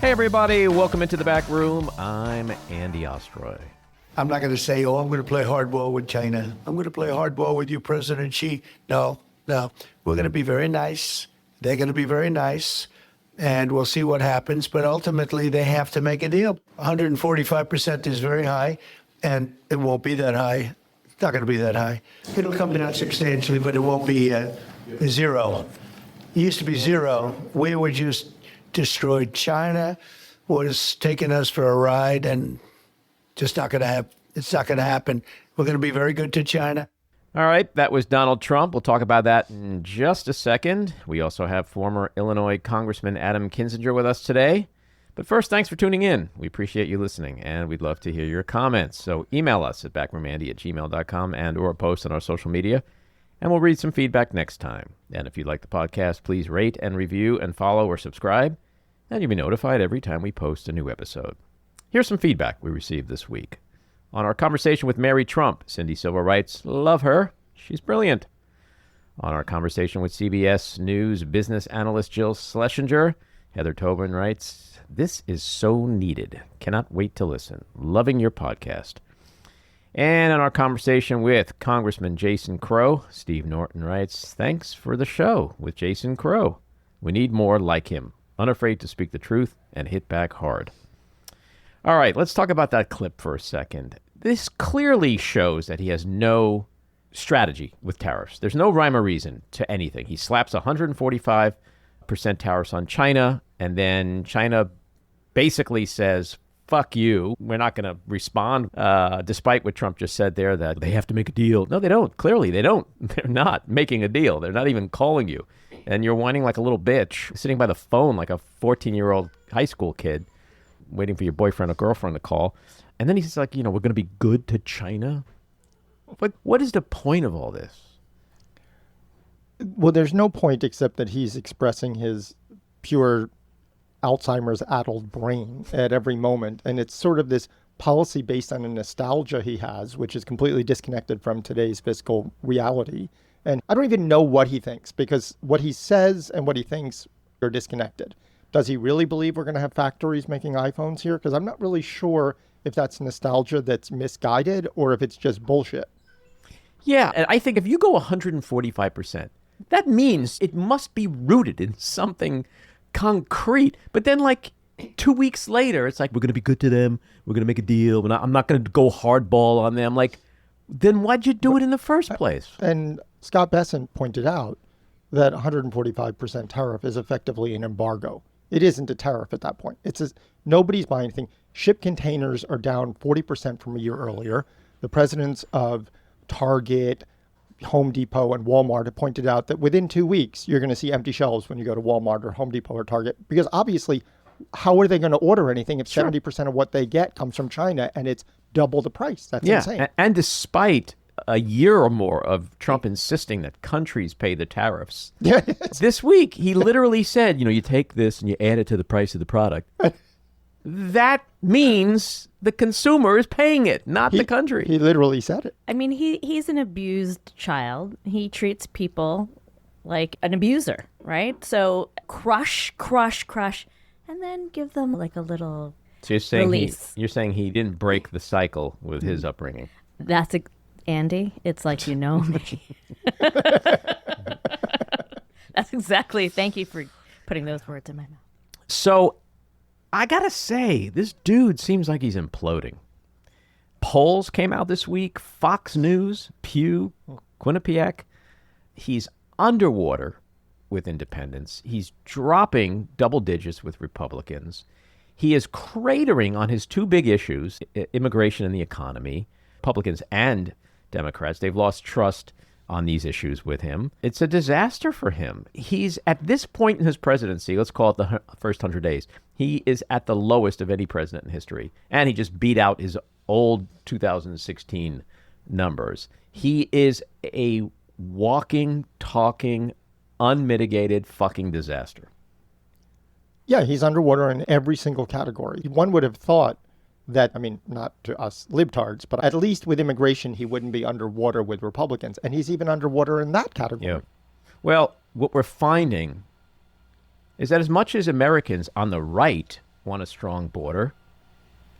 Hey, everybody. Welcome into the back room. I'm Andy Ostroy. I'm not going to say, I'm going to play hardball with China. I'm going to play hardball with you, President Xi. No. We're going to be very nice. They're going to be very nice. And we'll see what happens. But ultimately, they have to make a deal. 145% is very high, and it won't be that high. It's not going to be that high. It'll come down substantially, but it won't be zero. It used to be zero. We were just destroyed. China was taking us for a ride, and just not going to have. It's not going to happen. We're going to be very good to China. All right, that was Donald Trump. We'll talk about that in just a second. We also have former Illinois Congressman Adam Kinzinger with us today. But first, thanks for tuning in. We appreciate you listening, and we'd love to hear your comments. So email us at backroomandy@gmail.com and or post on our social media, and we'll read some feedback next time. And if you like the podcast, please rate and review and follow or subscribe, and you'll be notified every time we post a new episode. Here's some feedback we received this week. On our conversation with Mary Trump, Cindy Silva writes, "Love her. She's brilliant." On our conversation with CBS News business analyst Jill Schlesinger, Heather Tobin writes, "This is so needed. Cannot wait to listen. Loving your podcast." And on our conversation with Congressman Jason Crow, Steve Norton writes, "Thanks for the show with Jason Crow. We need more like him, unafraid to speak the truth and hit back hard." All right, let's talk about that clip for a second. This clearly shows that he has no strategy with tariffs. There's no rhyme or reason to anything. He slaps 145% tariffs on China, and then China basically says, fuck you. We're not going to respond, despite what Trump just said there, that they have to make a deal. No, they don't. Clearly, they don't. They're not making a deal. They're not even calling you. And you're whining like a little bitch, sitting by the phone like a 14-year-old high school kid, waiting for your boyfriend or girlfriend to call. And then he's like, we're going to be good to China. But what is the point of all this? Well, there's no point except that he's expressing his pure Alzheimer's addled brain at every moment. And it's sort of this policy based on a nostalgia he has, which is completely disconnected from today's fiscal reality. And I don't even know what he thinks, because what he says and what he thinks are disconnected. Does he really believe we're going to have factories making iPhones here? Because I'm not really sure if that's nostalgia that's misguided or if it's just bullshit. Yeah, and I think if you go 145%, that means it must be rooted in something concrete. But then 2 weeks later, it's like, we're going to be good to them. We're going to make a deal. I'm not going to go hardball on them. Then why'd you do it in the first place? And Scott Bessent pointed out that 145% tariff is effectively an embargo. It isn't a tariff at that point. It's nobody's buying anything. Ship containers are down 40% from a year earlier. The presidents of Target, Home Depot, and Walmart have pointed out that within 2 weeks, you're going to see empty shelves when you go to Walmart or Home Depot or Target. Because obviously, how are they going to order anything if 70% of what they get comes from China and it's double the price? That's insane. And despite a year or more of Trump insisting that countries pay the tariffs, this week he literally said, you take this and you add it to the price of the product. That means the consumer is paying it, not the country. He literally said it. I mean, he's an abused child. He treats people like an abuser, right? So crush, and then give them a little So you're saying release. You're saying he didn't break the cycle with his upbringing. That's Andy. It's like me. That's exactly. Thank you for putting those words in my mouth. So I gotta say, this dude seems like he's imploding. Polls came out this week. Fox News, Pew, Quinnipiac. He's underwater with independents. He's dropping double digits with Republicans. He is cratering on his two big issues, immigration and the economy. Republicans and Democrats, they've lost trust on these issues with him. It's a disaster for him. He's at this point in his presidency, let's call it the first 100 days, he is at the lowest of any president in history. And he just beat out his old 2016 numbers. He is a walking, talking, unmitigated fucking disaster. Yeah, he's underwater in every single category. One would have thought that, not to us libtards, but at least with immigration, he wouldn't be underwater with Republicans. And he's even underwater in that category. Yeah. Well, what we're finding is that as much as Americans on the right want a strong border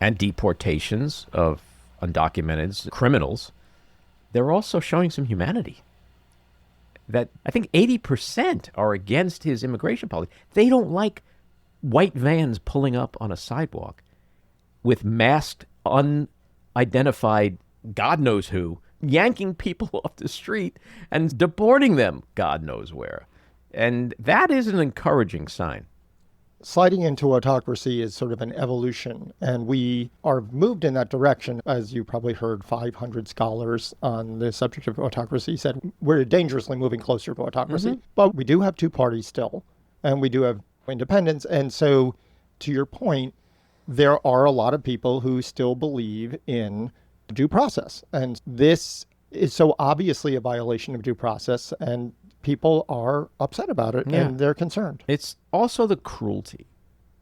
and deportations of undocumented criminals, they're also showing some humanity. That I think 80% are against his immigration policy. They don't like white vans pulling up on a sidewalk with masked, unidentified, God knows who, yanking people off the street and deporting them God knows where. And that is an encouraging sign. Sliding into autocracy is sort of an evolution, and we are moved in that direction. As you probably heard, 500 scholars on the subject of autocracy said we're dangerously moving closer to autocracy. Mm-hmm. But we do have two parties still, and we do have independents. And so, to your point, there are a lot of people who still believe in due process. And this is so obviously a violation of due process, and people are upset about it, and they're concerned. It's also the cruelty.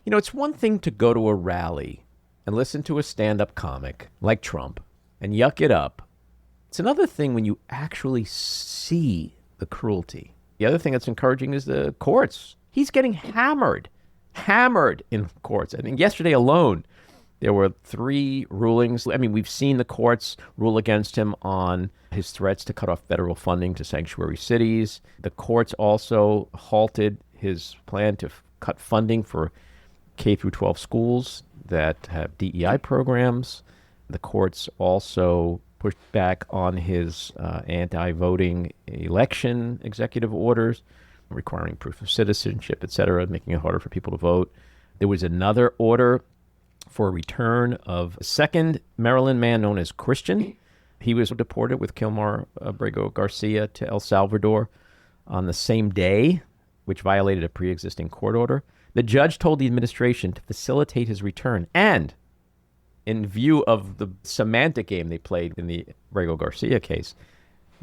You know, it's one thing to go to a rally and listen to a stand-up comic like Trump and yuck it up. It's another thing when you actually see the cruelty. The other thing that's encouraging is the courts. He's getting hammered in courts. I think yesterday alone, there were 3 rulings. I mean, we've seen the courts rule against him on his threats to cut off federal funding to sanctuary cities. The courts also halted his plan to cut funding for K through 12 schools that have DEI programs. The courts also pushed back on his anti-voting election executive orders, requiring proof of citizenship, et cetera, making it harder for people to vote. There was another order for a return of a second Maryland man known as Christian. He was deported with Kilmar Abrego Garcia to El Salvador on the same day, which violated a pre-existing court order. The judge told the administration to facilitate his return and, in view of the semantic game they played in the Abrego Garcia case,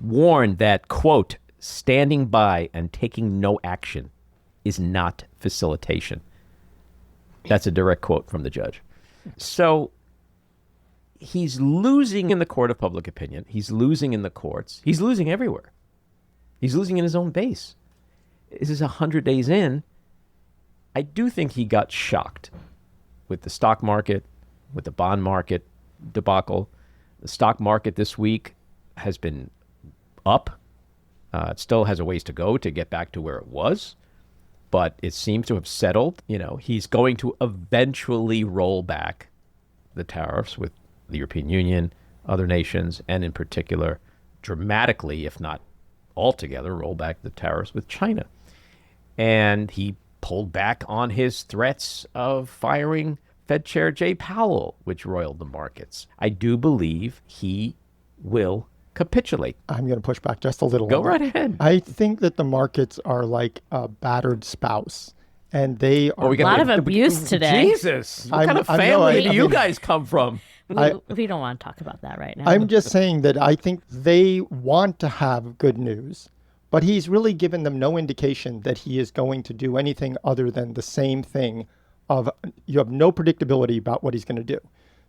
warned that, quote, standing by and taking no action is not facilitation. That's a direct quote from the judge. So he's losing in the court of public opinion. He's losing in the courts. He's losing everywhere. He's losing in his own base. This is 100 days in. I do think he got shocked with the stock market, with the bond market debacle. The stock market this week has been up. It still has a ways to go to get back to where it was, but it seems to have settled. You know, he's going to eventually roll back the tariffs with the European Union, other nations, and in particular, dramatically, if not altogether, roll back the tariffs with China. And he pulled back on his threats of firing Fed Chair Jay Powell, which roiled the markets. I do believe he will capitulate. I'm going to push back just a little. Go right ahead. I think that the markets are like a battered spouse, and they are a lot of abuse today. Jesus, what kind of family do you guys come from? We don't want to talk about that right now. I'm just saying that I think they want to have good news, but he's really given them no indication that he is going to do anything other than the same thing of you have no predictability about what he's going to do.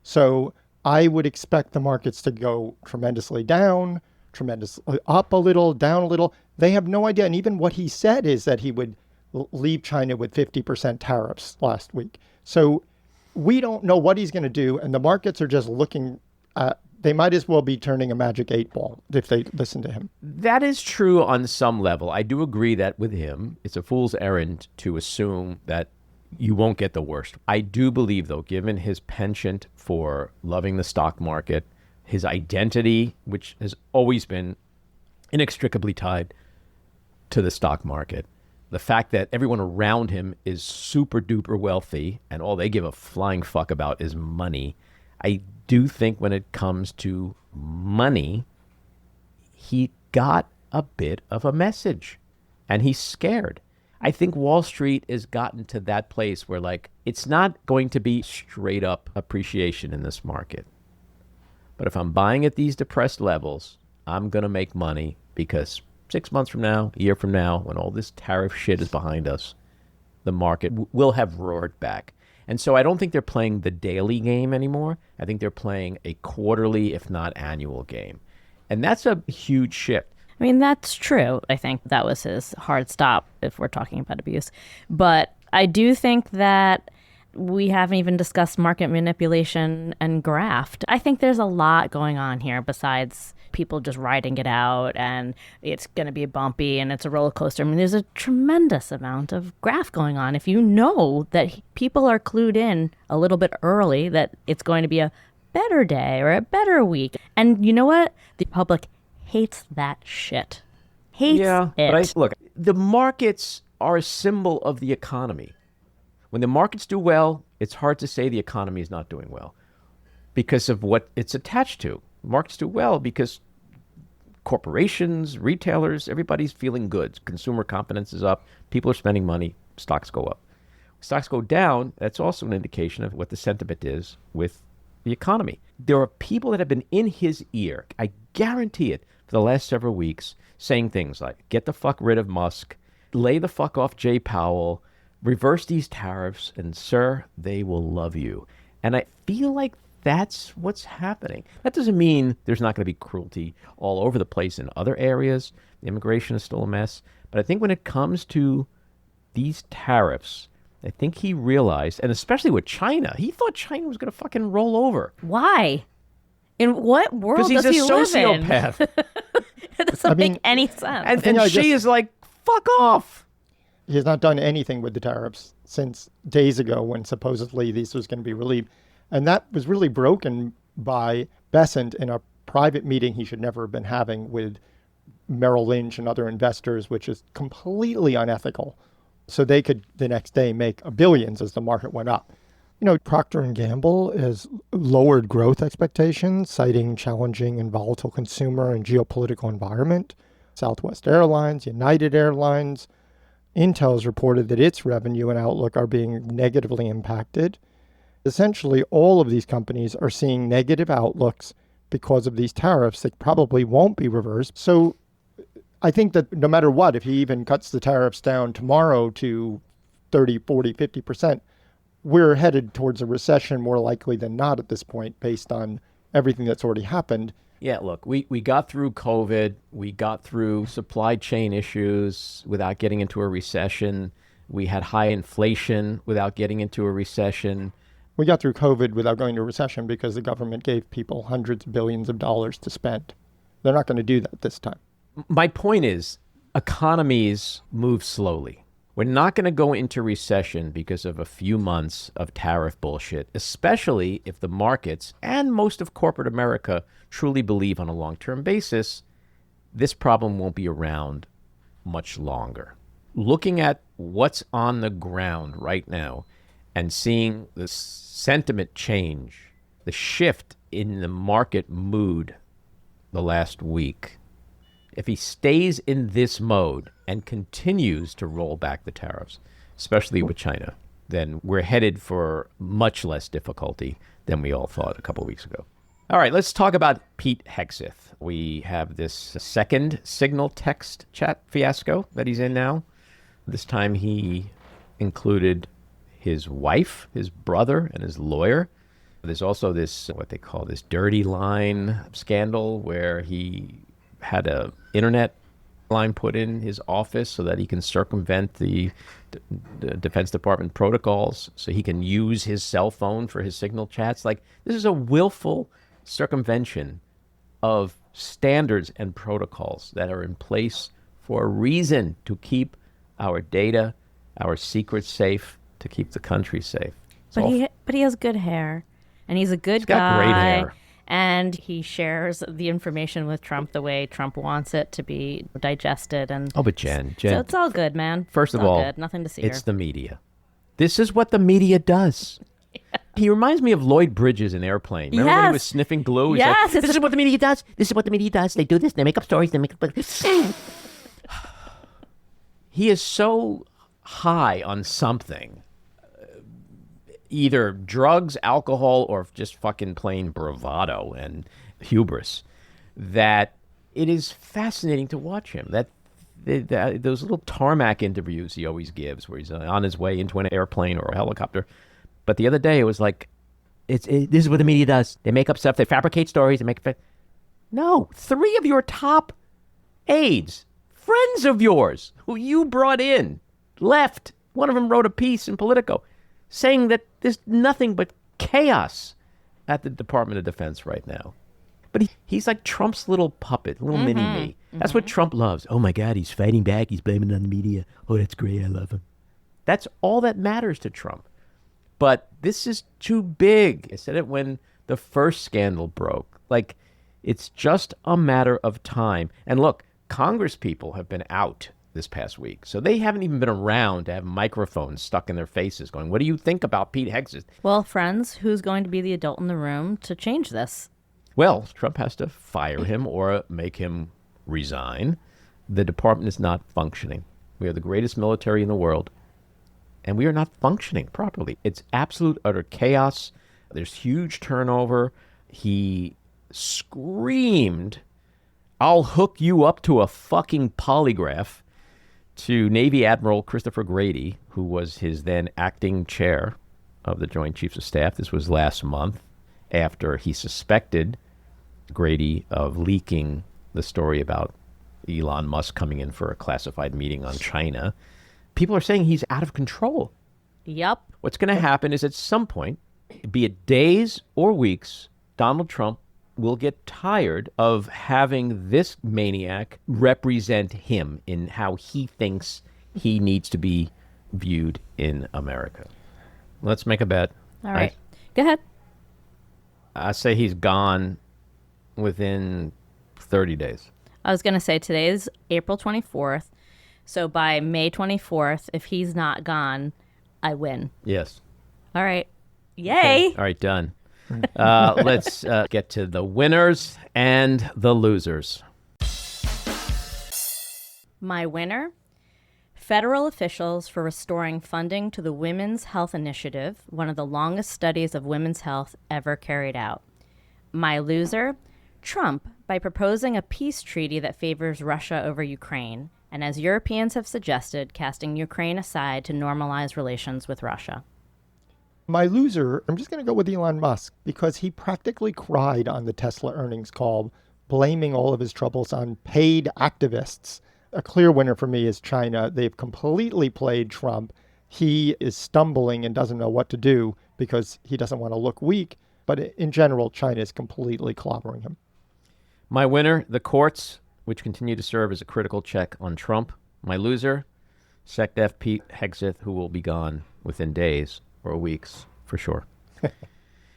So I would expect the markets to go tremendously down, tremendously up a little, down a little. They have no idea. And even what he said is that he would leave China with 50% tariffs last week. So we don't know what he's going to do. And the markets are just looking at, they might as well be turning a magic 8-ball if they listen to him. That is true on some level. I do agree that with him, it's a fool's errand to assume that you won't get the worst. I do believe, though, given his penchant for loving the stock market, his identity, which has always been inextricably tied to the stock market, the fact that everyone around him is super duper wealthy and all they give a flying fuck about is money, I do think when it comes to money, he got a bit of a message and he's scared. I think Wall Street has gotten to that place where, like, it's not going to be straight up appreciation in this market. But if I'm buying at these depressed levels, I'm going to make money because 6 months from now, a year from now, when all this tariff shit is behind us, the market will have roared back. And so I don't think they're playing the daily game anymore. I think they're playing a quarterly, if not annual game. And that's a huge shift. I mean, that's true. I think that was his hard stop if we're talking about abuse. But I do think that we haven't even discussed market manipulation and graft. I think there's a lot going on here besides people just riding it out and it's going to be bumpy and it's a roller coaster. I mean, there's a tremendous amount of graft going on. If you know that people are clued in a little bit early that it's going to be a better day or a better week. And you know what? The public hates that shit. Hates it. But look, the markets are a symbol of the economy. When the markets do well, it's hard to say the economy is not doing well because of what it's attached to. Markets do well because corporations, retailers, everybody's feeling good. Consumer confidence is up. People are spending money. Stocks go up. Stocks go down. That's also an indication of what the sentiment is with the economy. There are people that have been in his ear, I guarantee it, for the last several weeks, saying things like, get the fuck rid of Musk, lay the fuck off Jay Powell, reverse these tariffs, and sir, they will love you. And I feel like that's what's happening. That doesn't mean there's not going to be cruelty all over the place in other areas. Immigration is still a mess. But I think when it comes to these tariffs, I think he realized, and especially with China, he thought China was going to fucking roll over. Why? In what world does he live in? Because he's a sociopath. It doesn't make any sense. And she is like, fuck off. He has not done anything with the tariffs since days ago when supposedly this was going to be relieved. And that was really broken by Bessent in a private meeting he should never have been having with Merrill Lynch and other investors, which is completely unethical. So they could the next day make billions as the market went up. You know, Procter & Gamble has lowered growth expectations, citing challenging and volatile consumer and geopolitical environment. Southwest Airlines, United Airlines, Intel has reported that its revenue and outlook are being negatively impacted. Essentially, all of these companies are seeing negative outlooks because of these tariffs that probably won't be reversed. So I think that no matter what, if he even cuts the tariffs down tomorrow to 30, 40, 50%, we're headed towards a recession more likely than not at this point based on everything that's already happened. Yeah, look, we got through COVID. We got through supply chain issues without getting into a recession. We had high inflation without getting into a recession. We got through COVID without going to a recession because the government gave people hundreds of billions of dollars to spend. They're not going to do that this time. My point is, economies move slowly. We're not going to go into recession because of a few months of tariff bullshit, especially if the markets and most of corporate America truly believe on a long-term basis this problem won't be around much longer. Looking at what's on the ground right now and seeing the sentiment change, the shift in the market mood the last week, if he stays in this mode and continues to roll back the tariffs, especially with China, then we're headed for much less difficulty than we all thought a couple of weeks ago. All right, let's talk about Pete Hegseth. We have this second Signal text chat fiasco that he's in now. This time he included his wife, his brother, and his lawyer. There's also this, what they call this dirty line scandal where he had a internet line put in his office so that he can circumvent the Defense Department protocols so he can use his cell phone for his Signal chats. Like, this is a willful circumvention of standards and protocols that are in place for a reason, to keep our data, our secrets safe, to keep the country safe. But he has good hair, and he's a good guy. He's got great hair. And he shares the information with Trump the way Trump wants it to be digested. And but Jen, so it's all good, man. First of all, good. Nothing to see it's here. the media. This is what the media does. Yeah. He reminds me of Lloyd Bridges in Airplane. Remember when he was sniffing glue? He's yes, like, this is what the media does. This is what the media does. They do this. They make up stories. They make up. He is so high on something. Either drugs, alcohol, or just fucking plain bravado and hubris, that it is fascinating to watch him. Those little tarmac interviews he always gives where he's on his way into an airplane or a helicopter. But the other day it was like, this is what the media does. They make up stuff. They fabricate stories. No, 3 of your top aides, friends of yours, who you brought in, left. One of them wrote a piece in Politico, saying that there's nothing but chaos at the Department of Defense right now. But he's like Trump's little puppet, little mini-me. That's what Trump loves. Oh, my God, he's fighting back. He's blaming it on the media. Oh, that's great. I love him. That's all that matters to Trump. But this is too big. I said it when the first scandal broke. Like, it's just a matter of time. And look, Congress people have been out this past week. So they haven't even been around to have microphones stuck in their faces going, what do you think about Pete Hegseth? Well, friends, who's going to be the adult in the room to change this? Well, Trump has to fire him or make him resign. The department is not functioning. We are the greatest military in the world, and we are not functioning properly. It's absolute, utter chaos. There's huge turnover. He screamed, I'll hook you up to a fucking polygraph, to Navy Admiral Christopher Grady, who was his then acting chair of the Joint Chiefs of Staff. This was last month after he suspected Grady of leaking the story about Elon Musk coming in for a classified meeting on China. People are saying he's out of control. Yep. What's going to happen is at some point, be it days or weeks, Donald Trump will get tired of having this maniac represent him in how he thinks he needs to be viewed in America. Let's make a bet. All right. Go ahead. I say he's gone within 30 days. I was going to say today is April 24th. So by May 24th, if he's not gone, I win. Yes. All right. Yay. Okay. All right, done. Let's get to the winners and the losers. My winner, federal officials for restoring funding to the Women's Health Initiative, one of the longest studies of women's health ever carried out. My loser, Trump, by proposing a peace treaty that favors Russia over Ukraine, and as Europeans have suggested, casting Ukraine aside to normalize relations with Russia. My loser, I'm just going to go with Elon Musk because he practically cried on the Tesla earnings call, blaming all of his troubles on paid activists. A clear winner for me is China. They've completely played Trump. He is stumbling and doesn't know what to do because he doesn't want to look weak. But in general, China is completely clobbering him. My winner, the courts, which continue to serve as a critical check on Trump. My loser, SecDef Pete Hegseth, who will be gone within days or weeks, for sure.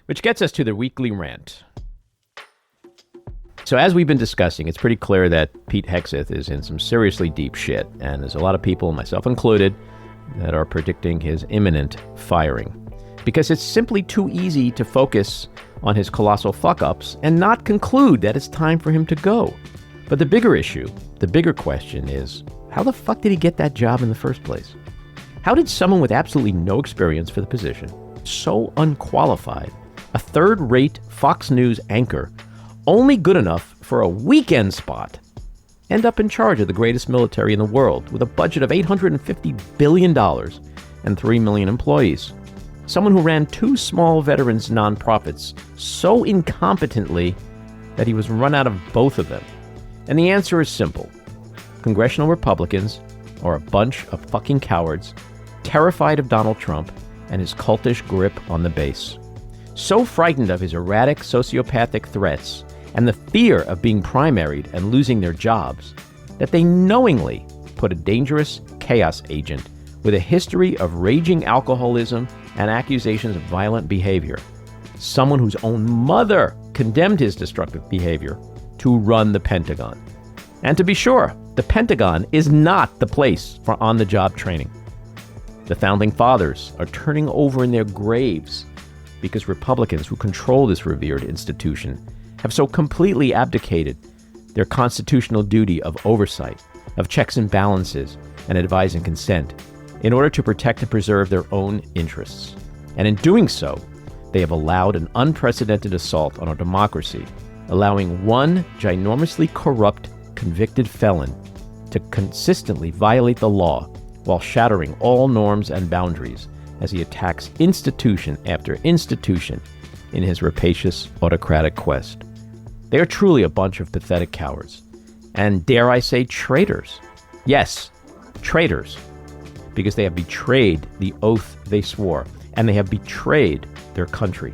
Which gets us to the weekly rant. So as we've been discussing, it's pretty clear that Pete Hegseth is in some seriously deep shit, and there's a lot of people, myself included, that are predicting his imminent firing. Because it's simply too easy to focus on his colossal fuck-ups and not conclude that it's time for him to go. But the bigger issue, the bigger question is, how the fuck did he get that job in the first place? How did someone with absolutely no experience for the position, so unqualified, a third-rate Fox News anchor, only good enough for a weekend spot, end up in charge of the greatest military in the world with a budget of $850 billion and 3 million employees? Someone who ran 2 small veterans nonprofits so incompetently that he was run out of both of them. And the answer is simple. Congressional Republicans are a bunch of fucking cowards, terrified of Donald Trump and his cultish grip on the base. So frightened of his erratic sociopathic threats and the fear of being primaried and losing their jobs that they knowingly put a dangerous chaos agent with a history of raging alcoholism and accusations of violent behavior, someone whose own mother condemned his destructive behavior, to run the Pentagon. And to be sure, the Pentagon is not the place for on-the-job training. The Founding Fathers are turning over in their graves because Republicans who control this revered institution have so completely abdicated their constitutional duty of oversight, of checks and balances, and advise and consent in order to protect and preserve their own interests. And in doing so, they have allowed an unprecedented assault on our democracy, allowing one ginormously corrupt, convicted felon to consistently violate the law while shattering all norms and boundaries as he attacks institution after institution in his rapacious autocratic quest. They are truly a bunch of pathetic cowards, and dare I say traitors. Yes, traitors, because they have betrayed the oath they swore, and they have betrayed their country.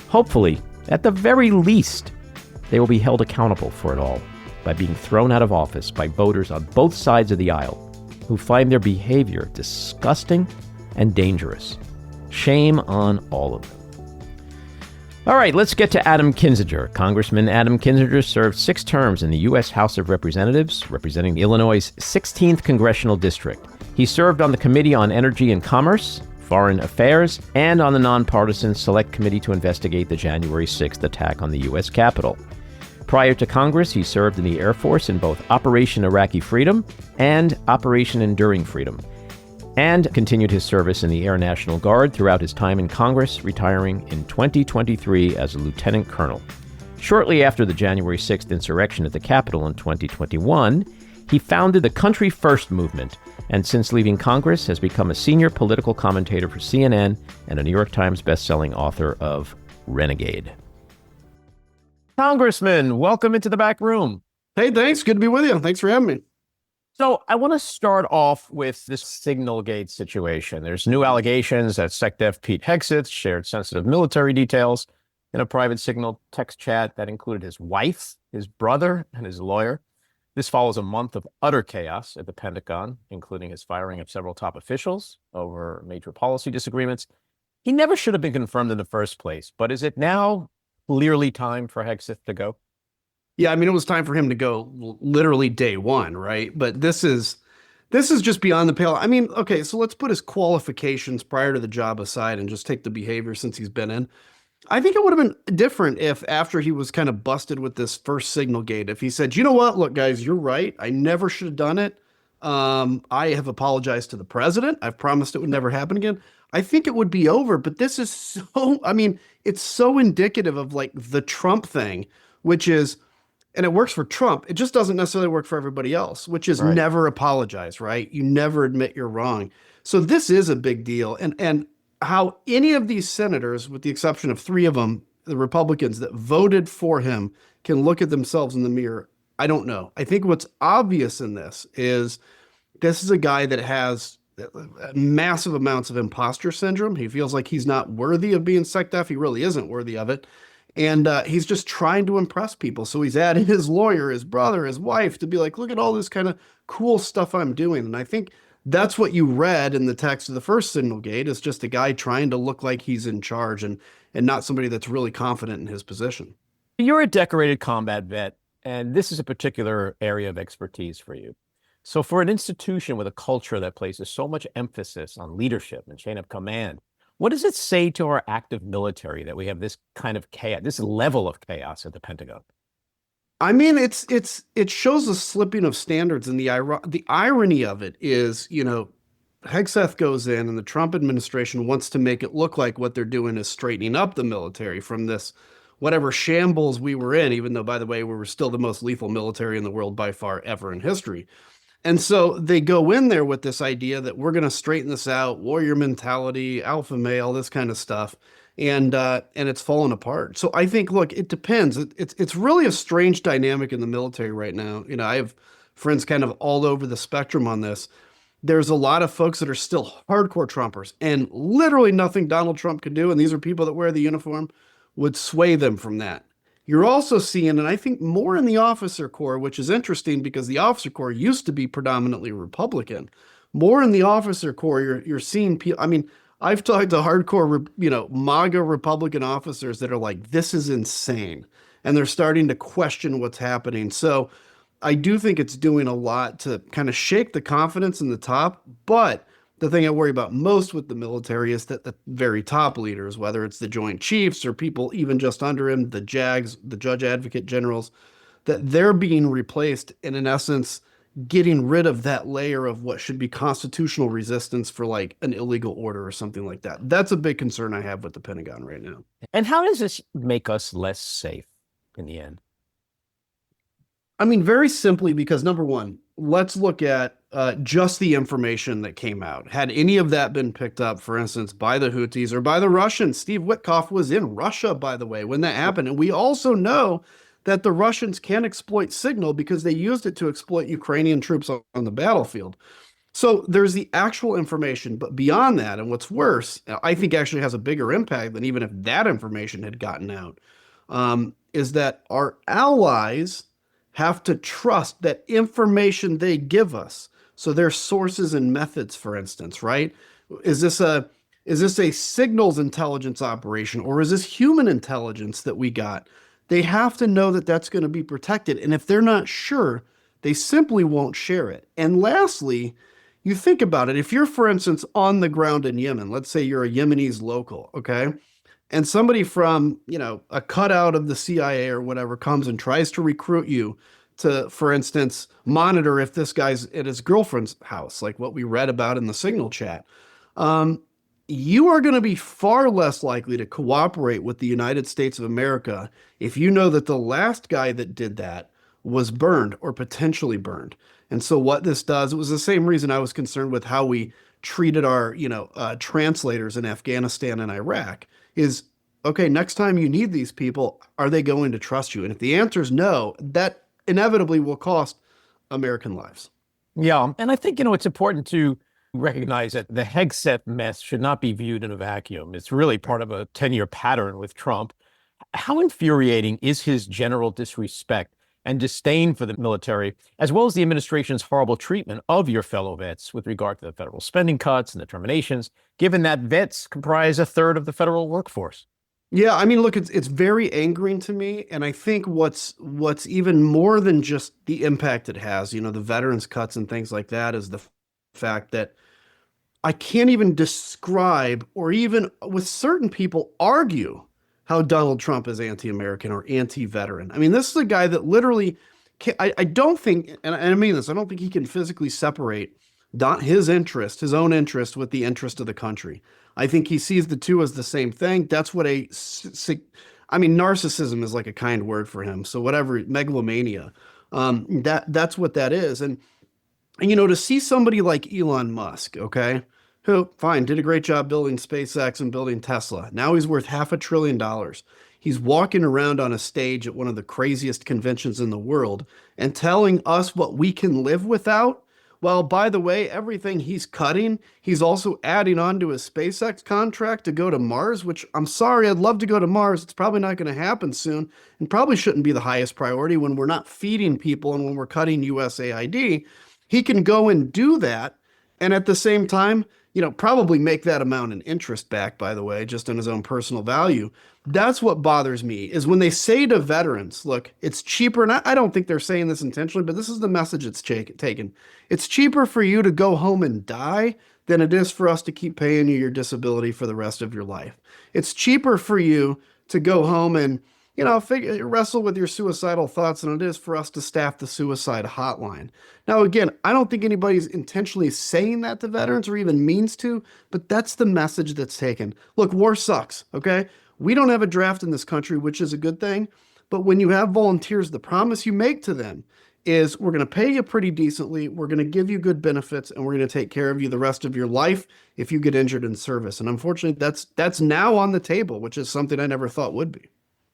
Hopefully, at the very least, they will be held accountable for it all by being thrown out of office by voters on both sides of the aisle who find their behavior disgusting and dangerous. Shame on all of them. All right, let's get to Adam Kinzinger. Congressman Adam Kinzinger served 6 terms in the U.S. House of Representatives, representing Illinois' 16th Congressional District. He served on the Committee on Energy and Commerce, Foreign Affairs, and on the nonpartisan Select Committee to investigate the January 6th attack on the U.S. Capitol. Prior to Congress, he served in the Air Force in both Operation Iraqi Freedom and Operation Enduring Freedom, and continued his service in the Air National Guard throughout his time in Congress, retiring in 2023 as a lieutenant colonel. Shortly after the January 6th insurrection at the Capitol in 2021, he founded the Country First movement, and since leaving Congress has become a senior political commentator for CNN and a New York Times bestselling author of Renegade. Congressman, welcome into the back room. Hey, thanks. Good to be with you. Thanks for having me. So I want to start off with this SignalGate situation. There's new allegations that SecDef Pete Hegseth shared sensitive military details in a private Signal text chat that included his wife, his brother, and his lawyer. This follows a month of utter chaos at the Pentagon, including his firing of several top officials over major policy disagreements. He never should have been confirmed in the first place, but is it now clearly time for Hegseth to go? Yeah, I mean, it was time for him to go literally day one, right? But this is just beyond the pale. I mean, okay, so let's put his qualifications prior to the job aside and just take the behavior since he's been in. I think it would have been different if after he was kind of busted with this first SignalGate, if he said, you know what, look, guys, you're right. I never should have done it. I have apologized to the president. I've promised it would never happen again. I think it would be over. But this is so, I mean, it's so indicative of like the Trump thing, which is, and it works for Trump. It just doesn't necessarily work for everybody else, which is never apologize, right? You never admit you're wrong. So this is a big deal. And how any of these senators, with the exception of 3 of them, the Republicans that voted for him, can look at themselves in the mirror, I don't know. I think what's obvious in this is a guy that has massive amounts of imposter syndrome. He feels like he's not worthy of being SecDef. He really isn't worthy of it. And he's just trying to impress people. So he's added his lawyer, his brother, his wife to be like, look at all this kind of cool stuff I'm doing. And I think that's what you read in the text of the first SignalGate, is just a guy trying to look like he's in charge and not somebody that's really confident in his position. You're a decorated combat vet, and this is a particular area of expertise for you. So for an institution with a culture that places so much emphasis on leadership and chain of command, what does it say to our active military that we have this kind of chaos, this level of chaos at the Pentagon? I mean, it shows a slipping of standards, and the irony of it is, you know, Hegseth goes in and the Trump administration wants to make it look like what they're doing is straightening up the military from this whatever shambles we were in, even though, by the way, we were still the most lethal military in the world by far ever in history. And so they go in there with this idea that we're going to straighten this out, warrior mentality, alpha male, this kind of stuff. And it's fallen apart. So I think, look, it depends. It's really a strange dynamic in the military right now. You know, I have friends kind of all over the spectrum on this. There's a lot of folks that are still hardcore Trumpers, and literally nothing Donald Trump could do, and these are people that wear the uniform, would sway them from that. You're also seeing, and I think more in the officer corps, which is interesting because the officer corps used to be predominantly Republican. More in the officer corps, you're seeing people. I mean, I've talked to hardcore, you know, MAGA Republican officers that are like, this is insane. And they're starting to question what's happening. So I do think it's doing a lot to kind of shake the confidence in the top. But the thing I worry about most with the military is that the very top leaders, whether it's the Joint Chiefs or people even just under him, the JAGs, the Judge Advocate Generals, that they're being replaced and in essence getting rid of that layer of what should be constitutional resistance for like an illegal order or something like that. That's a big concern I have with the Pentagon right now. And how does this make us less safe in the end? I mean, very simply, because number one, let's look at just the information that came out. Had any of that been picked up, for instance, by the Houthis or by the Russians? Steve Witkoff was in Russia, by the way, when that happened. And we also know that the Russians can exploit Signal because they used it to exploit Ukrainian troops on the battlefield. So there's the actual information, but beyond that, and what's worse, I think actually has a bigger impact than even if that information had gotten out, is that our allies have to trust that information they give us. So their sources and methods, for instance, right? Is this a signals intelligence operation, or is this human intelligence that we got? They have to know that that's going to be protected. And if they're not sure, they simply won't share it. And lastly, you think about it. If you're, for instance, on the ground in Yemen, let's say you're a Yemenis local, okay? And somebody from, a cutout of the CIA or whatever comes and tries to recruit you to, for instance, monitor if this guy's at his girlfriend's house, like what we read about in the Signal chat. You are going to be far less likely to cooperate with the United States of America if you know that the last guy that did that was burned or potentially burned. And so what this does, it was the same reason I was concerned with how we treated our, translators in Afghanistan and Iraq is, okay, next time you need these people, are they going to trust you? And if the answer is no, that inevitably will cost American lives. Yeah. And I think, it's important to recognize that the Hegseth mess should not be viewed in a vacuum. It's really part of a 10-year pattern with Trump. How infuriating is his general disrespect and disdain for the military, as well as the administration's horrible treatment of your fellow vets with regard to the federal spending cuts and the terminations, given that vets comprise a third of the federal workforce? Yeah, I mean, look, it's very angering to me, and I think what's even more than just the impact it has, the veterans cuts and things like that, is the fact that I can't even describe or even with certain people argue how Donald Trump is anti-American or anti-veteran. I mean, this is a guy that literally, I don't think, and I mean this, I don't think he can physically separate his own interest with the interest of the country. I think he sees the two as the same thing. That's what narcissism is like a kind word for him. So whatever, megalomania, that's what that is. And to see somebody like Elon Musk, okay, who, fine, did a great job building SpaceX and building Tesla. Now he's worth $500 billion. He's walking around on a stage at one of the craziest conventions in the world and telling us what we can live without. Well, by the way, everything he's cutting, he's also adding on to his SpaceX contract to go to Mars, which I'm sorry, I'd love to go to Mars. It's probably not going to happen soon and probably shouldn't be the highest priority when we're not feeding people and when we're cutting USAID. He can go and do that. And at the same time, probably make that amount in interest back, by the way, just in his own personal value. That's what bothers me is when they say to veterans, look, it's cheaper. And I don't think they're saying this intentionally, but this is the message it's taken. It's cheaper for you to go home and die than it is for us to keep paying you your disability for the rest of your life. It's cheaper for you to go home and, wrestle with your suicidal thoughts than it is for us to staff the suicide hotline. Now, again, I don't think anybody's intentionally saying that to veterans or even means to, but that's the message that's taken. Look, war sucks, okay? We don't have a draft in this country, which is a good thing, but when you have volunteers, the promise you make to them is we're going to pay you pretty decently, we're going to give you good benefits, and we're going to take care of you the rest of your life if you get injured in service. And unfortunately, that's now on the table, which is something I never thought would be.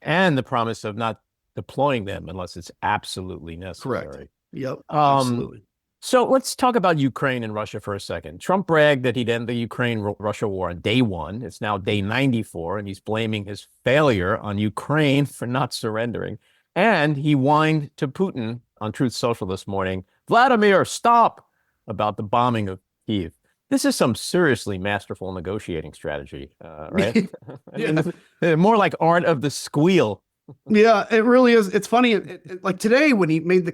And the promise of not deploying them unless it's absolutely necessary. Correct. Yep. Absolutely. So let's talk about Ukraine and Russia for a second. Trump bragged that he'd end the Ukraine-Russia war on day 1. It's now day 94, and he's blaming his failure on Ukraine for not surrendering. And he whined to Putin on Truth Social this morning, Vladimir, stop, about the bombing of Kyiv. This is some seriously masterful negotiating strategy, right? Yeah. More like art of the squeal. Yeah, it really is. It's funny. Like today, when he made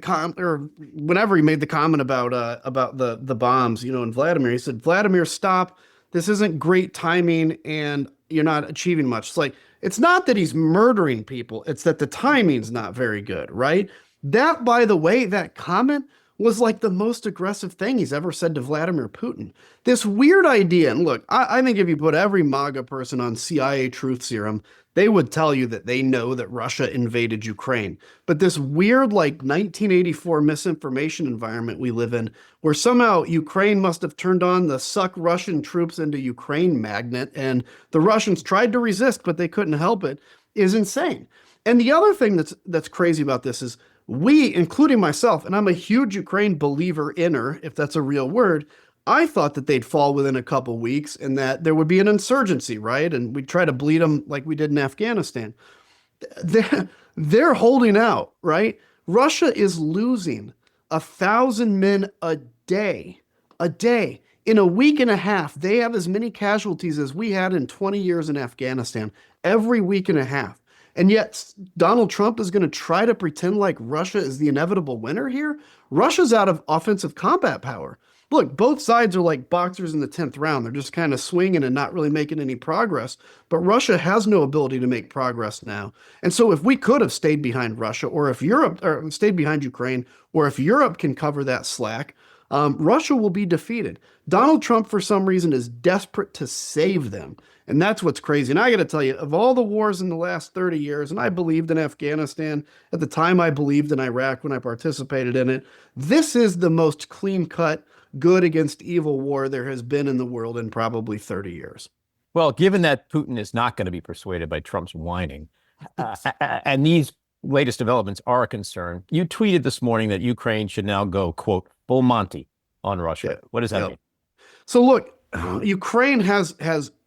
whenever he made the comment about the bombs, in Vladimir, he said, "Vladimir, stop. This isn't great timing, and you're not achieving much." It's like it's not that he's murdering people; it's that the timing's not very good, right? That, by the way, that comment was like the most aggressive thing he's ever said to Vladimir Putin. This weird idea, and look, I think if you put every MAGA person on CIA truth serum, they would tell you that they know that Russia invaded Ukraine. But this weird, 1984 misinformation environment we live in, where somehow Ukraine must have turned on the suck Russian troops into Ukraine magnet, and the Russians tried to resist, but they couldn't help it, is insane. And the other thing that's crazy about this is we, including myself, and I'm a huge Ukraine believer-inner, if that's a real word, I thought that they'd fall within a couple weeks and that there would be an insurgency, right? And we'd try to bleed them like we did in Afghanistan. They're holding out, right? Russia is losing 1,000 men a day. In a week and a half, they have as many casualties as we had in 20 years in Afghanistan, every week and a half. And yet Donald Trump is going to try to pretend like Russia is the inevitable winner here. Russia's out of offensive combat power. Look, both sides are like boxers in the 10th round. They're just kind of swinging and not really making any progress. But Russia has no ability to make progress now. And so if we could have stayed behind Russia, or if Europe or stayed behind Ukraine, or if Europe can cover that slack, Russia will be defeated. Donald Trump, for some reason, is desperate to save them. And that's what's crazy. And I got to tell you, of all the wars in the last 30 years, and I believed in Afghanistan, at the time I believed in Iraq when I participated in it, this is the most clean-cut, good against evil war there has been in the world in probably 30 years. Well, given that Putin is not going to be persuaded by Trump's whining, and these latest developments are a concern, you tweeted this morning that Ukraine should now go, quote, full Monty on Russia. Yeah. What does that mean? So look, Ukraine has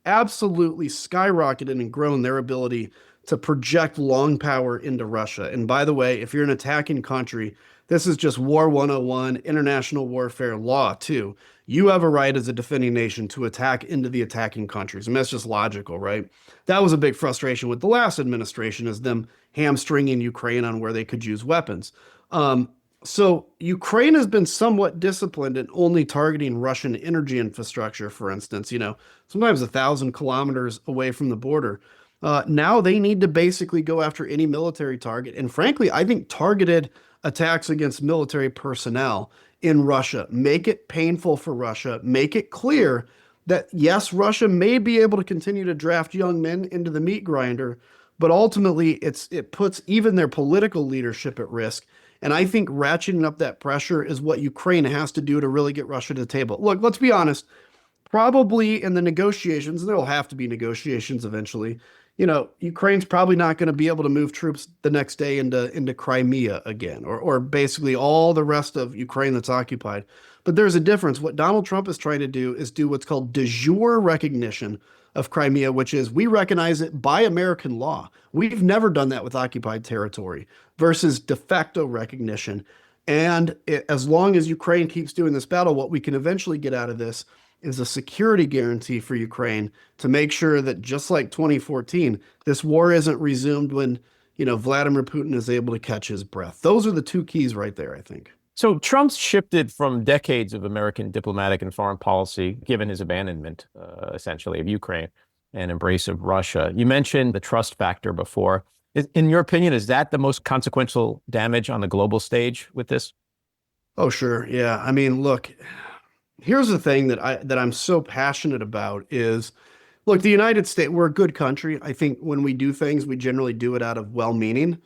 absolutely skyrocketed and grown their ability to project long power into Russia. And by the way, if you're an attacking country, this is just War 101, international warfare law too. You have a right as a defending nation to attack into the attacking countries. I mean, that's just logical, right? That was a big frustration with the last administration, is them hamstringing Ukraine on where they could use weapons. So Ukraine has been somewhat disciplined in only targeting Russian energy infrastructure, for instance, sometimes 1,000 kilometers away from the border. Now they need to basically go after any military target. And frankly, I think targeted attacks against military personnel in Russia make it painful for Russia, make it clear that, yes, Russia may be able to continue to draft young men into the meat grinder, but ultimately it puts even their political leadership at risk. And I think ratcheting up that pressure is what Ukraine has to do to really get Russia to the table. Look, let's be honest, probably in the negotiations, there will have to be negotiations eventually. Ukraine's probably not going to be able to move troops the next day into Crimea again, or basically all the rest of Ukraine that's occupied. But there's a difference. What Donald Trump is trying to do is do what's called de jure recognition of Crimea, which is we recognize it by American law. We've never done that with occupied territory, versus de facto recognition. And as long as Ukraine keeps doing this battle, what we can eventually get out of this is a security guarantee for Ukraine to make sure that, just like 2014, this war isn't resumed when, Vladimir Putin is able to catch his breath. Those are the two keys right there, I think. So Trump's shifted from decades of American diplomatic and foreign policy, given his abandonment, essentially, of Ukraine and embrace of Russia. You mentioned the trust factor before. In your opinion, is that the most consequential damage on the global stage with this? Oh, sure. Yeah. I mean, look, here's the thing that I'm so passionate about is, look, the United States, we're a good country. I think when we do things, we generally do it out of well-meaning,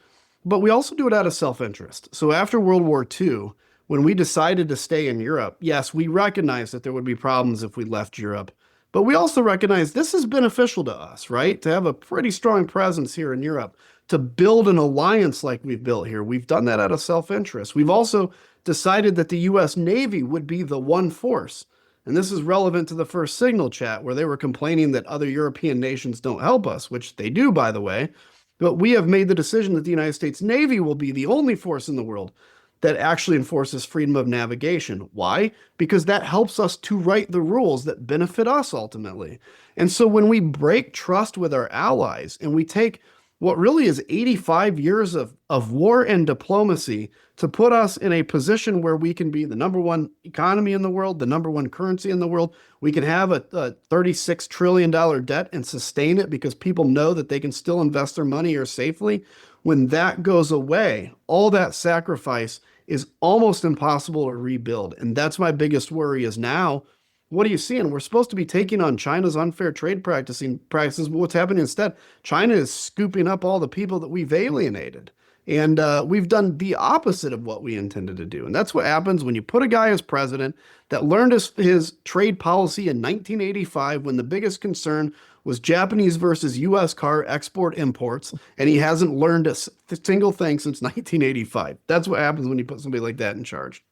but we also do it out of self-interest. So after World War II, when we decided to stay in Europe, yes, we recognized that there would be problems if we left Europe, but we also recognize this is beneficial to us, right? To have a pretty strong presence here in Europe, to build an alliance like we've built here. We've done that out of self-interest. We've also decided that the U.S. Navy would be the one force. And this is relevant to the first Signal chat, where they were complaining that other European nations don't help us, which they do, by the way. But we have made the decision that the United States Navy will be the only force in the world that actually enforces freedom of navigation. Why? Because that helps us to write the rules that benefit us ultimately. And so when we break trust with our allies and we take what really is 85 years of war and diplomacy to put us in a position where we can be the number one economy in the world, the number one currency in the world. We can have a $36 trillion debt and sustain it because people know that they can still invest their money here safely. When that goes away, all that sacrifice is almost impossible to rebuild. And that's my biggest worry is now, what are you seeing? We're supposed to be taking on China's unfair trade practices, but what's happening instead? China is scooping up all the people that we've alienated. And we've done the opposite of what we intended to do. And that's what happens when you put a guy as president that learned his trade policy in 1985 when the biggest concern was Japanese versus U.S. car export imports, and he hasn't learned a single thing since 1985. That's what happens when you put somebody like that in charge.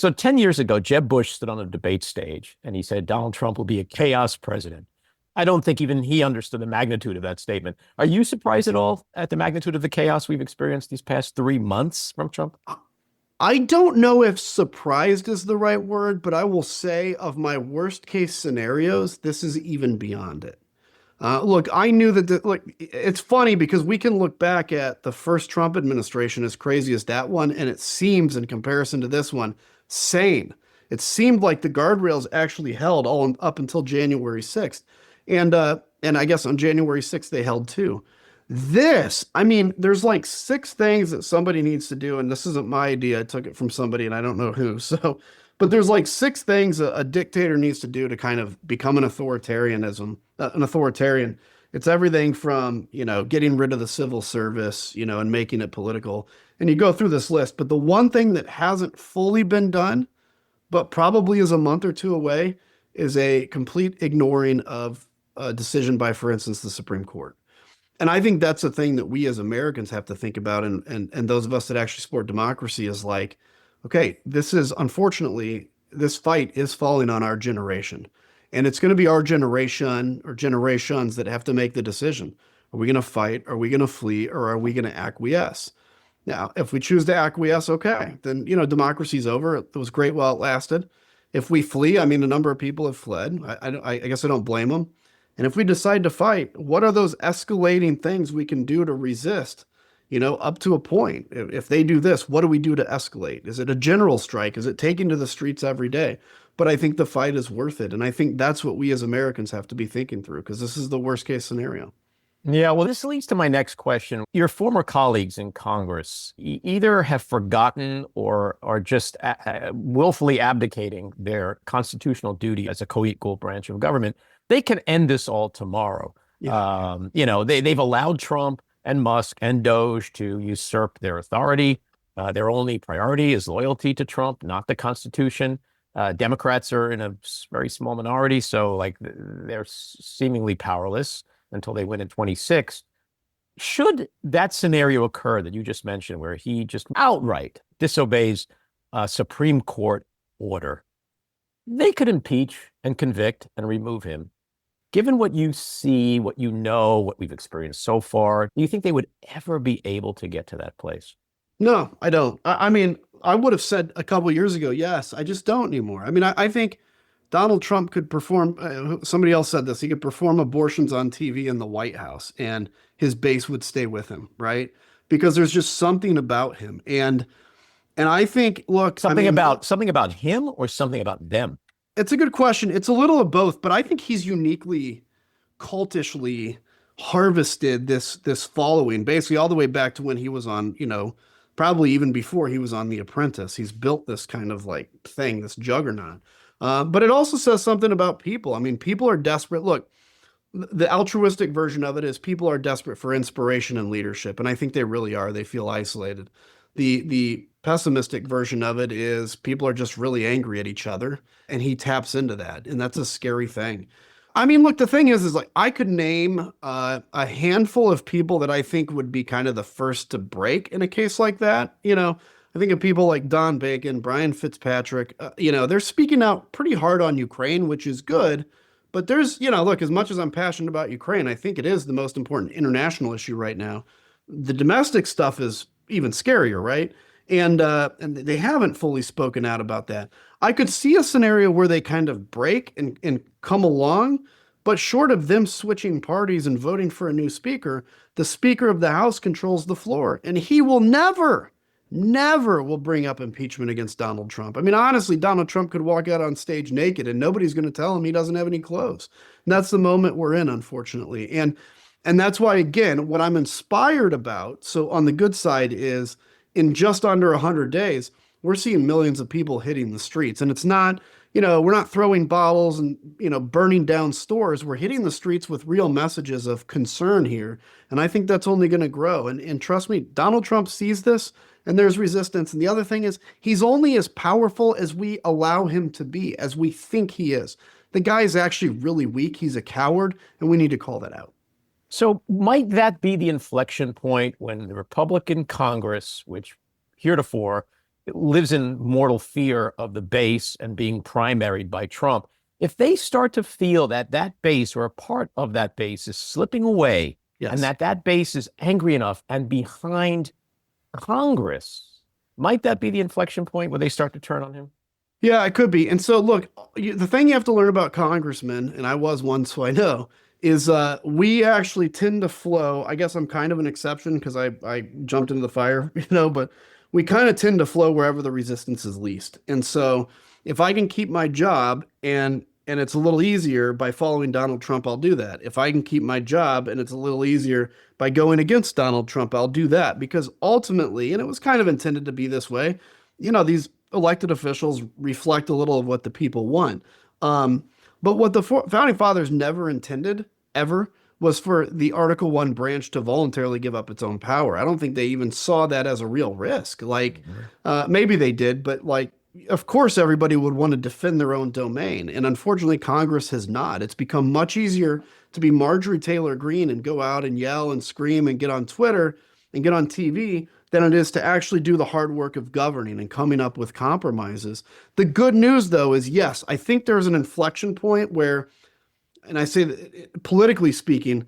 So 10 years ago, Jeb Bush stood on a debate stage and he said Donald Trump will be a chaos president. I don't think even he understood the magnitude of that statement. Are you surprised at all at the magnitude of the chaos we've experienced these past 3 months from Trump? I don't know if surprised is the right word, but I will say of my worst case scenarios, this is even beyond it. Look, I knew that, look, it's funny because we can look back at the first Trump administration, as crazy as that one, and it seems in comparison to this one, sane. It seemed like the guardrails actually held all up until January 6th. And I guess on January 6th, they held too. This, I mean, there's like 6 things that somebody needs to do, and this isn't my idea. I took it from somebody and I don't know who. But there's like 6 things a dictator needs to do to kind of become an authoritarian. It's everything from, getting rid of the civil service, and making it political. And you go through this list, but the one thing that hasn't fully been done, but probably is a month or 2 away, is a complete ignoring of a decision by, for instance, the Supreme Court. And I think that's a thing that we as Americans have to think about. And those of us that actually support democracy is like, okay, unfortunately, this fight is falling on our generation. And it's going to be our generation or generations that have to make the decision. Are we going to fight? Are we going to flee? Or are we going to acquiesce? Now, if we choose to acquiesce, okay, then, democracy's over. It was great while it lasted. If we flee, I mean, a number of people have fled. I guess I don't blame them. And if we decide to fight, what are those escalating things we can do to resist, up to a point? If they do this, what do we do to escalate? Is it a general strike? Is it taking to the streets every day? But I think the fight is worth it. And I think that's what we as Americans have to be thinking through, because this is the worst case scenario. Yeah, well, this leads to my next question. Your former colleagues in Congress either have forgotten or are just willfully abdicating their constitutional duty as a co-equal branch of government. They can end this all tomorrow. Yeah. They've allowed Trump and Musk and Doge to usurp their authority. Their only priority is loyalty to Trump, not the Constitution. Democrats are in a very small minority, so they're seemingly powerless until they win in 26. Should that scenario occur that you just mentioned, where he just outright disobeys a Supreme Court order, they could impeach and convict and remove him. Given what you see, what you know, what we've experienced so far, do you think they would ever be able to get to that place? No, I don't. I mean, I would have said a couple of years ago, yes. I just don't anymore. I mean, I think Donald Trump could perform, somebody else said this, he could perform abortions on TV in the White House and his base would stay with him, right? Because there's just something about him. And I think, look, something about him or something about them? It's a good question. It's a little of both, but I think he's uniquely cultishly harvested this following, basically all the way back to when he was on, probably even before he was on The Apprentice. He's built this kind of thing, this juggernaut. But it also says something about people. I mean, people are desperate. Look, the altruistic version of it is people are desperate for inspiration and leadership. And I think they really are. They feel isolated. The pessimistic version of it is people are just really angry at each other. And he taps into that. And that's a scary thing. I mean, look, the thing is I could name a handful of people that I think would be kind of the first to break in a case like that. I think of people like Don Bacon, Brian Fitzpatrick, they're speaking out pretty hard on Ukraine, which is good. But there's, look, as much as I'm passionate about Ukraine, I think it is the most important international issue right now. The domestic stuff is even scarier, right? And they haven't fully spoken out about that. I could see a scenario where they kind of break and come along, but short of them switching parties and voting for a new speaker, the Speaker of the House controls the floor, and he will never will bring up impeachment against Donald Trump. I mean, honestly, Donald Trump could walk out on stage naked and nobody's going to tell him he doesn't have any clothes. And that's the moment we're in, unfortunately. And that's why, again, what I'm inspired about, so on the good side is in just under 100 days, we're seeing millions of people hitting the streets. And it's not, we're not throwing bottles and, burning down stores. We're hitting the streets with real messages of concern here. And I think that's only going to grow. And trust me, Donald Trump sees this and there's resistance. And the other thing is he's only as powerful as we allow him to be, as we think he is. The guy is actually really weak. He's a coward, and we need to call that out. So might that be the inflection point when the Republican Congress, which heretofore lives in mortal fear of the base and being primaried by Trump. If they start to feel that that base or a part of that base is slipping away, Yes. and that base is angry enough and behind Congress, might that be the inflection point where they start to turn on him? Yeah, it could be. And so, look, the thing you have to learn about congressmen, and I was one, so I know, is we actually tend to flow. I guess I'm kind of an exception because I jumped into the fire, but we kind of tend to flow wherever the resistance is least. And so if I can keep my job and it's a little easier by following Donald Trump, I'll do that. If I can keep my job and it's a little easier by going against Donald Trump, I'll do that. Because ultimately, and it was kind of intended to be this way, these elected officials reflect a little of what the people want. But what the founding fathers never intended, ever, was for the Article 1 branch to voluntarily give up its own power. I don't think they even saw that as a real risk. Maybe they did, but of course, everybody would want to defend their own domain. And unfortunately, Congress has not. It's become much easier to be Marjorie Taylor Greene and go out and yell and scream and get on Twitter and get on TV than it is to actually do the hard work of governing and coming up with compromises. The good news, though, is yes, I think there's an inflection point where, and I say that politically speaking,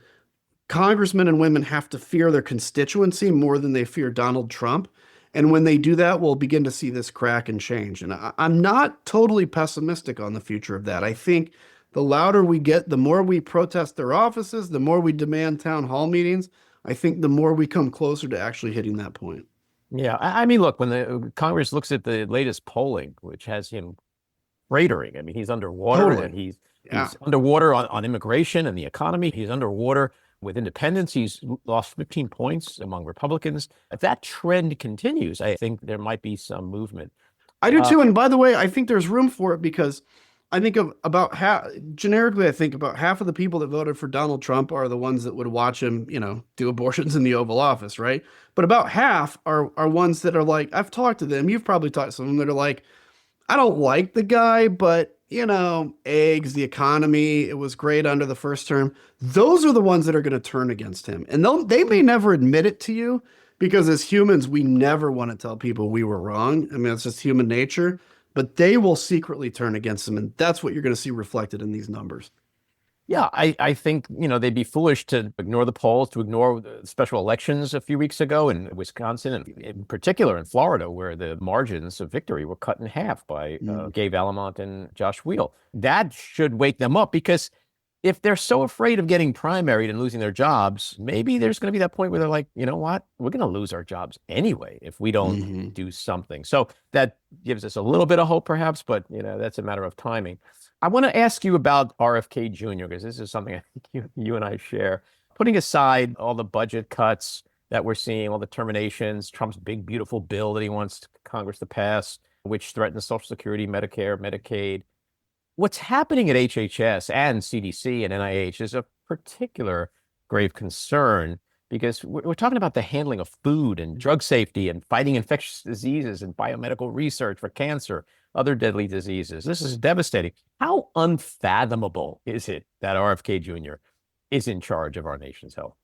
congressmen and women have to fear their constituency more than they fear Donald Trump. And when they do that, we'll begin to see this crack and change. And I'm not totally pessimistic on the future of that. I think the louder we get, the more we protest their offices, the more we demand town hall meetings, I think the more we come closer to actually hitting that point. Yeah. I mean, look, when the Congress looks at the latest polling, which has him cratering, I mean, he's underwater Totally. and he's underwater on immigration and the economy. He's underwater with independents. He's lost 15 points among Republicans. If that trend continues, I think there might be some movement. I do too. And by the way, I think there's room for it because I think of about half, generically, I think about half of the people that voted for Donald Trump are the ones that would watch him, do abortions in the Oval Office, right? But about half are ones that are like, I've talked to them. You've probably talked to some of them that are like, I don't like the guy, but eggs, the economy, it was great under the first term. Those are the ones that are going to turn against him. And they may never admit it to you because as humans, we never want to tell people we were wrong. I mean, it's just human nature, but they will secretly turn against him. And that's what you're going to see reflected in these numbers. Yeah, I think, they'd be foolish to ignore the polls, to ignore the special elections a few weeks ago in Wisconsin, and in particular in Florida, where the margins of victory were cut in half by Gabe Alamont and Josh Wheel. That should wake them up because if they're so afraid of getting primaried and losing their jobs, maybe there's going to be that point where they're like, you know what, we're going to lose our jobs anyway if we don't do something. So that gives us a little bit of hope perhaps, but that's a matter of timing. I want to ask you about RFK Jr. because this is something I think you and I share. Putting aside all the budget cuts that we're seeing, all the terminations, Trump's big, beautiful bill that he wants Congress to pass, which threatens Social Security, Medicare, Medicaid. What's happening at HHS and CDC and NIH is a particular grave concern because we're talking about the handling of food and drug safety and fighting infectious diseases and biomedical research for cancer, other deadly diseases. This is devastating. How unfathomable is it that RFK Jr. is in charge of our nation's health?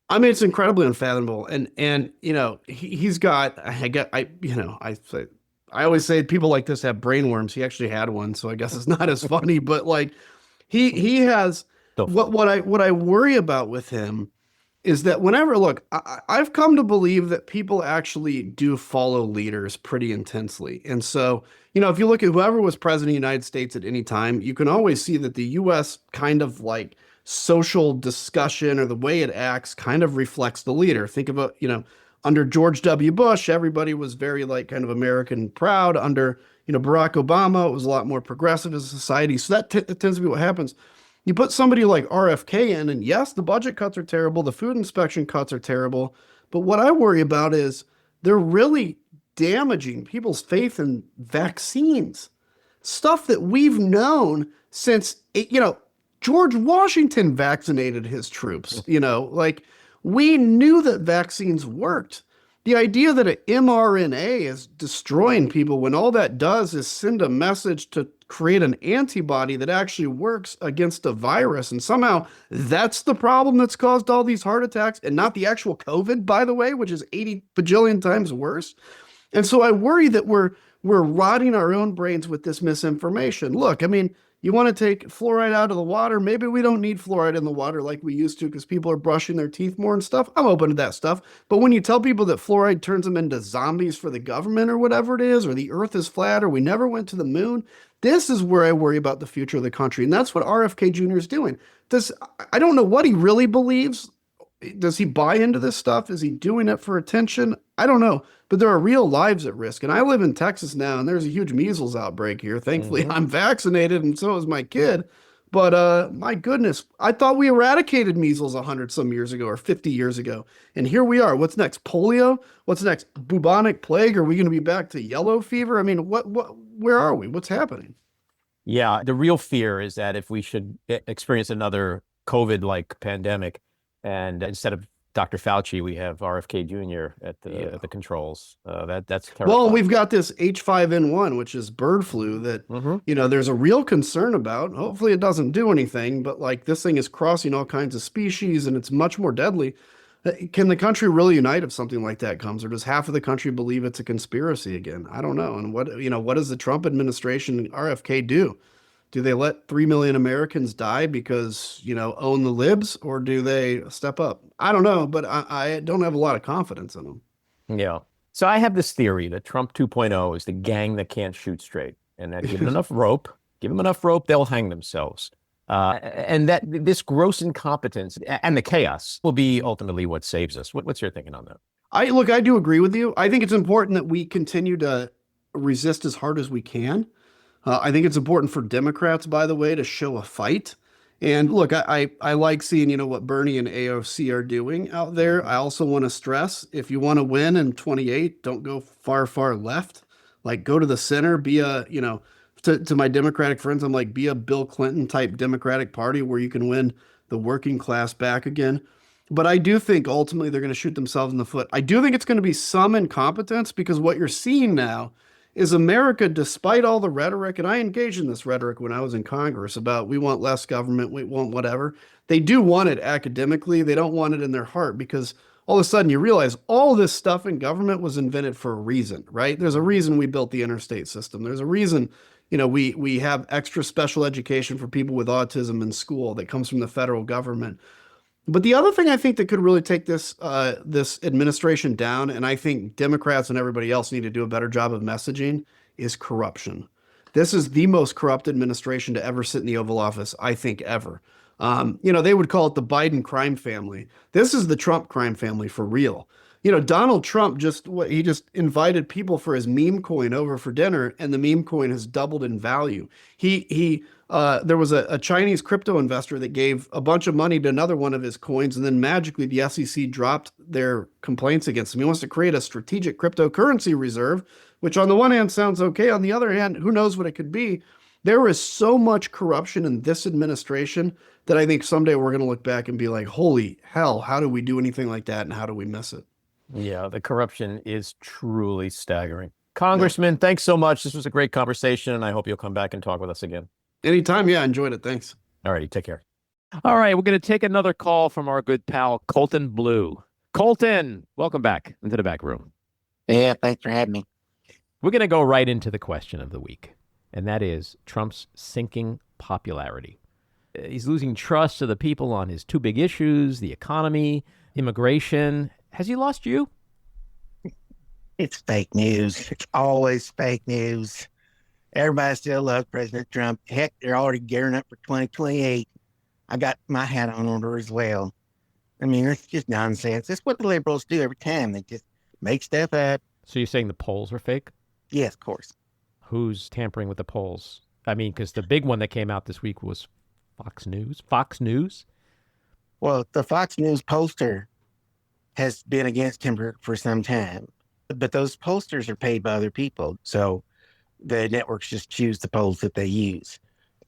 I mean, it's incredibly unfathomable. And he's got, I always say people like this have brainworms. He actually had one, so I guess it's not as funny, but he has, what I worry about with him is that I've come to believe that people actually do follow leaders pretty intensely. And so, if you look at whoever was president of the United States at any time, you can always see that the U.S. kind of social discussion or the way it acts kind of reflects the leader. Think about, under George W. Bush, everybody was very kind of American proud. Under, Barack Obama, it was a lot more progressive as a society. So that tends to be what happens. You put somebody like RFK in, and yes, the budget cuts are terrible. The food inspection cuts are terrible. But what I worry about is they're really damaging people's faith in vaccines. Stuff that we've known since, George Washington vaccinated his troops. We knew that vaccines worked. The idea that an mRNA is destroying people when all that does is send a message to create an antibody that actually works against a virus. And somehow that's the problem that's caused all these heart attacks and not the actual COVID, by the way, which is 80 bajillion times worse. And so I worry that we're rotting our own brains with this misinformation. Look, I mean, you want to take fluoride out of the water? Maybe we don't need fluoride in the water like we used to because people are brushing their teeth more and stuff. I'm open to that stuff. But when you tell people that fluoride turns them into zombies for the government or whatever it is, or the earth is flat, or we never went to the moon, this is where I worry about the future of the country. And that's what RFK Jr. is doing. I don't know what he really believes. Does he buy into this stuff? Is he doing it for attention? I don't know. But there are real lives at risk. And I live in Texas now, and there's a huge measles outbreak here. Thankfully, I'm vaccinated, and so is my kid. But my goodness, I thought we eradicated measles 100 some years ago or 50 years ago. And here we are. What's next? Polio? What's next? Bubonic plague? Are we going to be back to yellow fever? I mean, where are we? What's happening? Yeah, the real fear is that if we should experience another COVID-like pandemic, and instead of Dr. Fauci, we have RFK Jr. at the controls. That's terrible. Well, we've got this H5N1, which is bird flu that, there's a real concern about. Hopefully it doesn't do anything, but like this thing is crossing all kinds of species and it's much more deadly. Can the country really unite if something like that comes, or does half of the country believe it's a conspiracy again? I don't know. And what does the Trump administration and RFK do? Do they let 3 million Americans die because, own the libs, or do they step up? I don't know, but I don't have a lot of confidence in them. Yeah. So I have this theory that Trump 2.0 is the gang that can't shoot straight, and that give them enough rope, they'll hang themselves. And that this gross incompetence and the chaos will be ultimately what saves us. What's your thinking on that? I do agree with you. I think it's important that we continue to resist as hard as we can. I think it's important for Democrats, by the way, to show a fight. And look, I like seeing, what Bernie and AOC are doing out there. I also want to stress, if you want to win in 28, don't go far left. Like, go to the center, be to my Democratic friends, I'm like, be a Bill Clinton type Democratic Party where you can win the working class back again. But I do think ultimately they're going to shoot themselves in the foot. I do think it's going to be some incompetence, because what you're seeing now is America, despite all the rhetoric, and I engaged in this rhetoric when I was in Congress about we want less government, we want whatever. They do want it academically. They don't want it in their heart, because all of a sudden you realize all this stuff in government was invented for a reason, right? There's a reason we built the interstate system. There's a reason, we have extra special education for people with autism in school that comes from the federal government. But the other thing I think that could really take this administration down, and I think Democrats and everybody else need to do a better job of messaging, is corruption. This is the most corrupt administration to ever sit in the Oval Office, I think, ever. They would call it the Biden crime family. This is the Trump crime family for real. Donald Trump just invited people for his meme coin over for dinner, and the meme coin has doubled in value. There was a Chinese crypto investor that gave a bunch of money to another one of his coins, and then magically the SEC dropped their complaints against him. He wants to create a strategic cryptocurrency reserve, which on the one hand sounds okay. On the other hand, who knows what it could be? There is so much corruption in this administration that I think someday we're going to look back and be like, holy hell, how do we do anything like that, and how do we miss it? Yeah, the corruption is truly staggering. Congressman, thanks so much. This was a great conversation, and I hope you'll come back and talk with us again. Anytime. Yeah, enjoyed it. Thanks. All righty. Take care. All right, we're going to take another call from our good pal, Colton Blue. Colton, welcome back into the back room. Yeah, thanks for having me. We're going to go right into the question of the week, and that is Trump's sinking popularity. He's losing trust of the people on his two big issues, the economy, immigration. Has he lost you? It's fake news. It's always fake news. Everybody still loves President Trump. Heck, they're already gearing up for 2028. I got my hat on order as well. I mean, it's just nonsense. It's what the liberals do every time. They just make stuff up. So you're saying the polls are fake? Yes, of course. Who's tampering with the polls? I mean, because the big one that came out this week was Fox News. Fox News? Well, the Fox News pollster has been against him for some time. But those pollsters are paid by other people. So the networks just choose the polls that they use.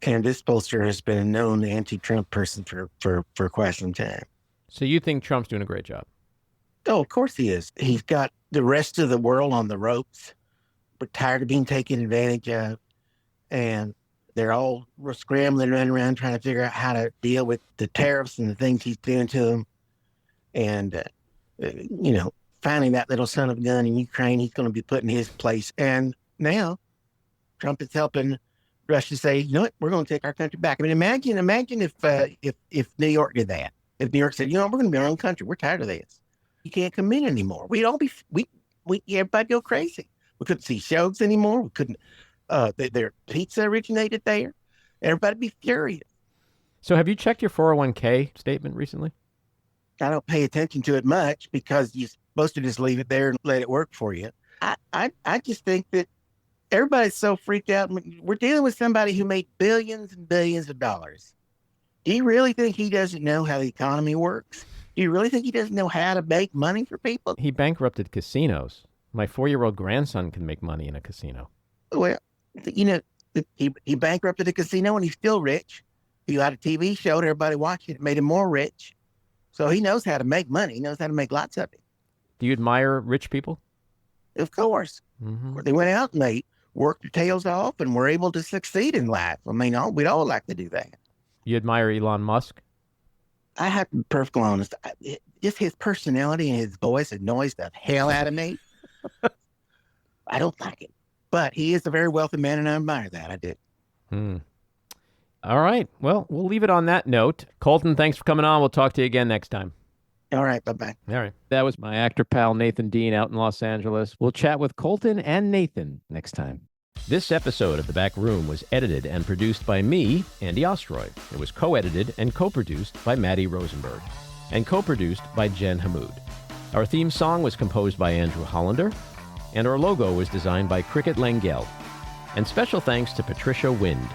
And this pollster has been a known anti-Trump person for quite some time. So you think Trump's doing a great job? Oh, of course he is. He's got the rest of the world on the ropes. We're tired of being taken advantage of. And they're all scrambling, running around trying to figure out how to deal with the tariffs and the things he's doing to them. And, finding that little son of a gun in Ukraine, he's going to be put in his place. And now Trump is helping Russia say, you know what, we're going to take our country back. I mean, imagine if New York did that. If New York said, you know, we're going to be our own country. We're tired of this. You can't come in anymore. We'd all be, everybody go crazy. We couldn't see shows anymore. We couldn't, their pizza originated there. Everybody'd be furious. So have you checked your 401k statement recently? I don't pay attention to it much because you're supposed to just leave it there and let it work for you. I just think that everybody's so freaked out. We're dealing with somebody who made billions and billions of dollars. Do you really think he doesn't know how the economy works? Do you really think he doesn't know how to make money for people? He bankrupted casinos. My 4-year-old grandson can make money in a casino. Well, you know, he bankrupted a casino and he's still rich. He had a TV show and everybody watched it. It made him more rich. So he knows how to make money. He knows how to make lots of it. Do you admire rich people? Of course. Mm-hmm. They went out and they worked their tails off and were able to succeed in life. I mean, we'd all like to do that. You admire Elon Musk? I have to be perfectly honest. Just his personality and his voice annoys the hell out of me. I don't like it. But he is a very wealthy man, and I admire that. I do. All right. Well, we'll leave it on that note. Colton, thanks for coming on. We'll talk to you again next time. All right. Bye-bye. All right. That was my actor pal, Nathan Dean, out in Los Angeles. We'll chat with Colton and Nathan next time. This episode of The Back Room was edited and produced by me, Andy Ostroy. It was co-edited and co-produced by Maddie Rosenberg and co-produced by Jen Hammoud. Our theme song was composed by Andrew Hollander, and our logo was designed by Cricket Langell. And special thanks to Patricia Wind.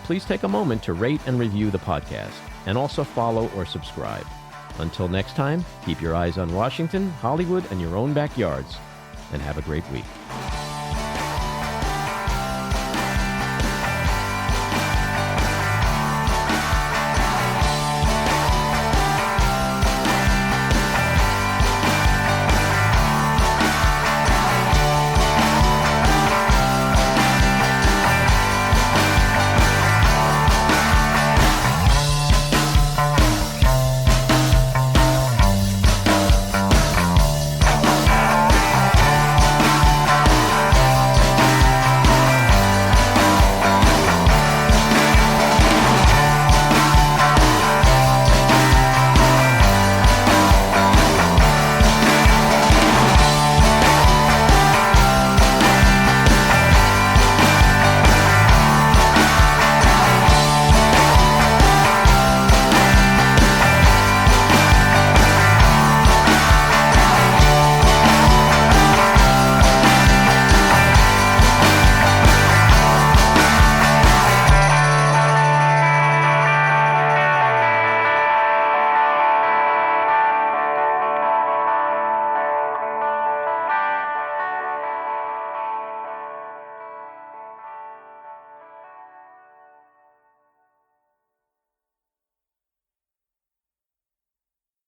Please take a moment to rate and review the podcast, and also follow or subscribe. Until next time, keep your eyes on Washington, Hollywood, and your own backyards, and have a great week.